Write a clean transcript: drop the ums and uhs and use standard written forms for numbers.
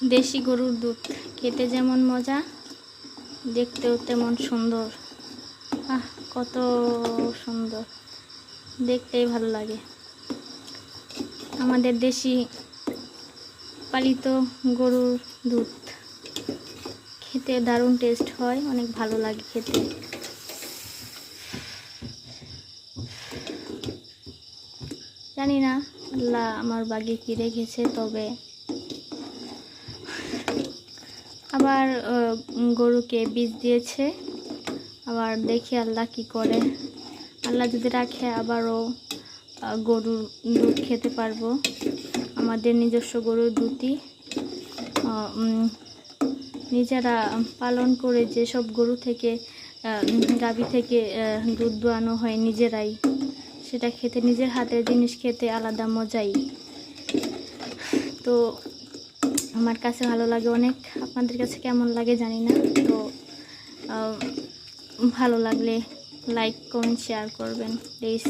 দেশি গরুর দুধ খেতে যেমন মজা, দেখতেও তেমন সুন্দর। কত সুন্দর, দেখতেই ভালো লাগে। আমাদের দেশি পালিত গরুর দুধ খেতে দারুণ টেস্ট হয়, অনেক ভালো লাগে খেতে। জানি না আল্লাহ আমার ভাগ্যে কি রেখেছে, তবে আবার গরুকে বীজ দিয়েছে। আবার দেখি আল্লাহ কি করে। আল্লাহ যদি রাখে আবারও গরুর দুধ খেতে পারবো। আমাদের নিজস্ব গরুর দুধই নিজেরা পালন করে, যেসব গরু থেকে গাভী থেকে দুধ দোয়ানো হয় নিজেরাই, সেটা খেতে, নিজের হাতের জিনিস খেতে আলাদা মজাই। তো আমার কাছে ভালো লাগে অনেক। আপনাদের কাছে কেমন লাগে জানি না। তো ভালো লাগলে লাইক কমেন্ট শেয়ার করবেন প্লিজ।